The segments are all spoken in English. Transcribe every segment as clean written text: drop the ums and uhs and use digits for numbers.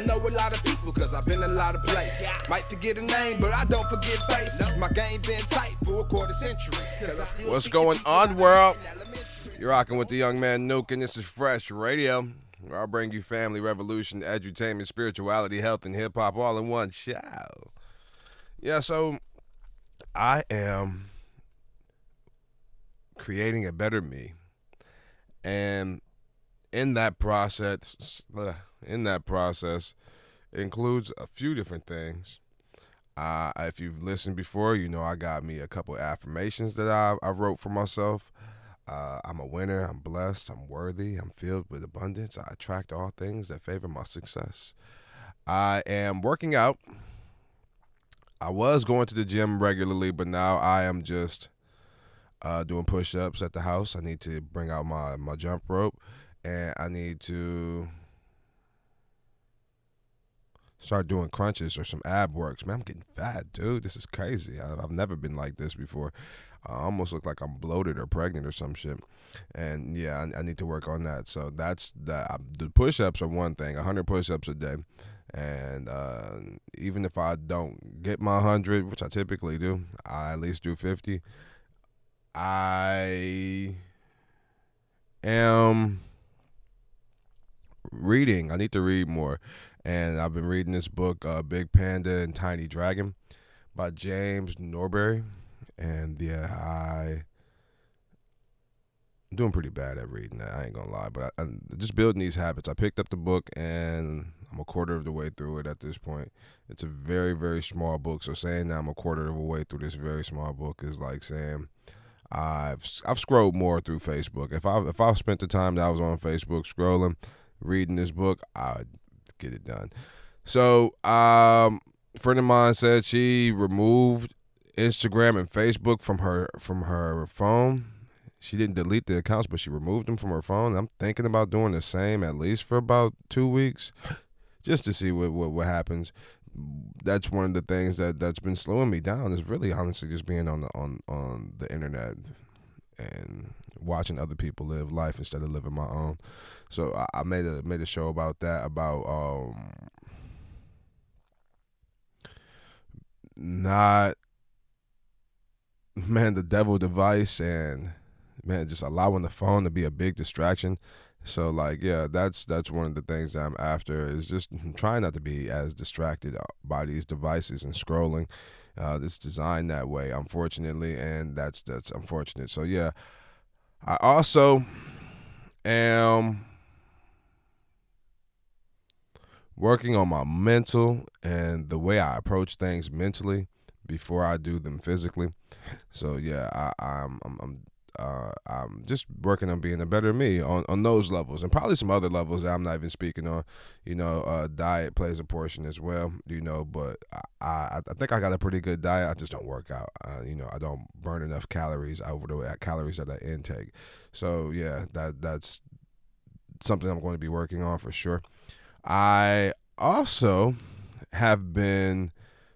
I know a lot of people cause I've been a lot of places. Might forget a name, but I don't forget faces. My game been tight for a quarter century. What's going on, world? You're rocking with the young man Nuke, and this is Fresh Radio, where I'll bring you family, revolution, edutainment, spirituality, health, and hip-hop all in one show. Yeah, so I am creating a better me. And in that process, it includes a few different things. If you've listened before, you know I got me a couple of affirmations that I wrote for myself. I'm a winner, I'm blessed, I'm worthy, I'm filled with abundance. I attract all things that favor my success. I am working out. I was going to the gym regularly, but now I am just doing push-ups at the house. I need to bring out my jump rope, and I need to start doing crunches or some ab works. Man, I'm getting fat, dude. This is crazy. I've never been like this before. I almost look like I'm bloated or pregnant or some shit. And yeah, I need to work on that. So that's the push-ups are one thing, 100 push-ups a day. And even if I don't get my 100, which I typically do, I at least do 50. I am reading. I need to read more. And I've been reading this book, Big Panda and Tiny Dragon by James Norbury. And yeah, I'm doing pretty bad at reading that. I ain't gonna lie. But I'm just building these habits. I picked up the book and I'm a quarter of the way through it at this point. It's a very, very small book. So saying that I'm a quarter of the way through this very small book is like saying I've scrolled more through Facebook. If I spent the time that I was on Facebook scrolling, reading this book, I'd get it done. So a friend of mine said she removed Instagram and Facebook from her phone. She didn't delete the accounts, but she removed them from her phone. I'm thinking about doing the same at least for about 2 weeks, just to see what happens. That's one of the things that's been slowing me down, is really honestly just being on the internet and watching other people live life instead of living my own. So I made a show about that, about not, man, the devil device, and man, just allowing the phone to be a big distraction. So like, yeah, that's one of the things that I'm after, is just trying not to be as distracted by these devices and scrolling. It's designed that way, unfortunately, and that's unfortunate. So yeah, I also am working on my mental and the way I approach things mentally before I do them physically. So yeah, I'm just working on being a better me on those levels, and probably some other levels that I'm not even speaking on. You know, diet plays a portion as well, you know, but I think I got a pretty good diet. I just don't work out. You know, I don't burn enough calories over the calories that I intake. So yeah, that's something I'm going to be working on for sure. I also have been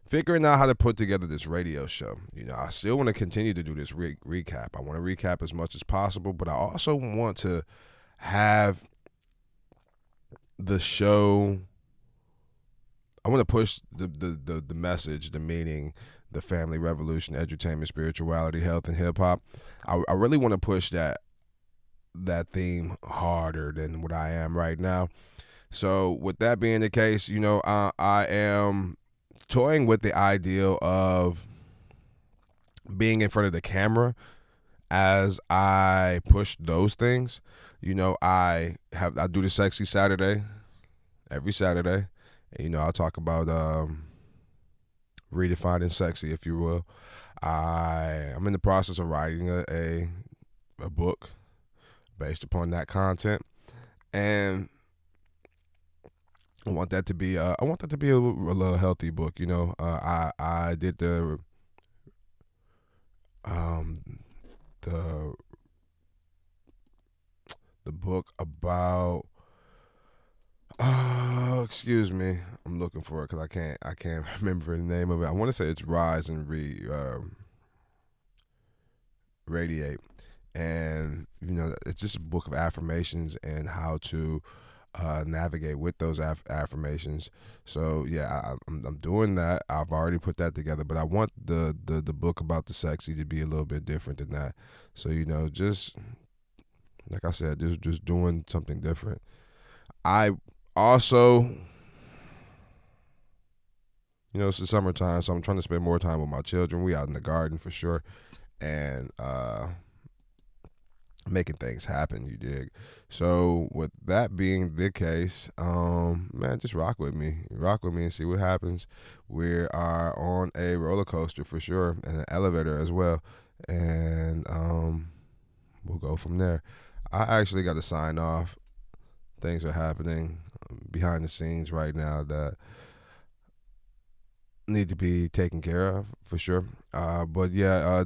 figuring out how to put together this radio show. You know, I still want to continue to do this recap. I want to recap as much as possible, but I also want to have the show. I want to push the message, the meaning, the family, revolution, edutainment, spirituality, health, and hip hop. I really want to push that theme harder than what I am right now. So with that being the case, you know, I am toying with the ideal of being in front of the camera as I push those things. You know, I do the Sexy Saturday every Saturday. And, you know, I'll talk about redefining sexy, if you will. I'm in the process of writing a book based upon that content, and I want that to be a little healthy book. You know, I did the book about excuse me, I'm looking for it because I can't remember the name of it. I want to say it's Rise and Radiate, and you know, it's just a book of affirmations and how to navigate with those affirmations. So yeah, I'm doing that. I've already put that together, but I want the book about the sexy to be a little bit different than that. So just like I said, just doing something different. I also, it's the summertime, so I'm trying to spend more time with my children. We out in the garden for sure, and making things happen, you dig? So with that being the case, man, just rock with me and see what happens. We are on a roller coaster for sure, and an elevator as well, and we'll go from there. I actually got to sign off. Things are happening behind the scenes right now that need to be taken care of for sure. But yeah,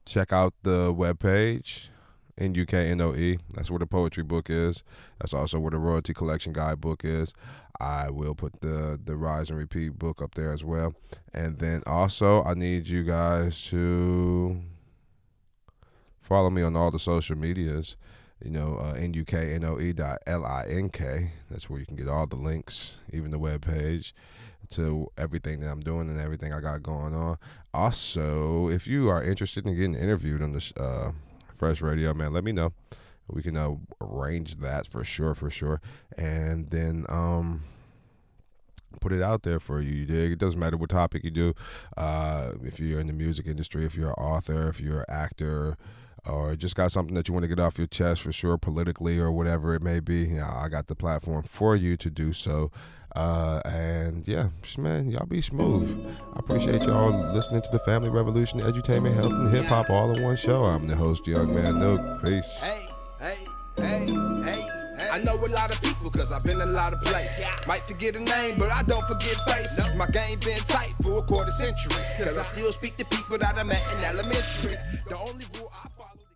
check out the webpage, NUKNOE. That's where the poetry book is. That's also where the royalty collection guide book is. I will put the Rise and Repeat book up there as well. And then also, I need you guys to follow me on all the social medias. NUKNOE.LINK. That's where you can get all the links, even the webpage, to everything that I'm doing and everything I got going on. Also, if you are interested in getting interviewed on this FRESHH Radio, man, let me know. We can arrange that for sure. And then put it out there for you. You dig? It doesn't matter what topic you do. If you're in the music industry, if you're an author, if you're an actor, or just got something that you want to get off your chest for sure, politically or whatever it may be, I got the platform for you to do so. And yeah, man, y'all be smooth. I appreciate y'all listening to the Family Revolution, Edutainment, Health, and Hip Hop all in one show. I'm the host, Young Man Nook. Peace. Hey. I know a lot of people cause I've been a lot of places. Might forget a name, but I don't forget faces. My game been tight for a quarter century, cause I still speak to people that I met in elementary. The only rule I follow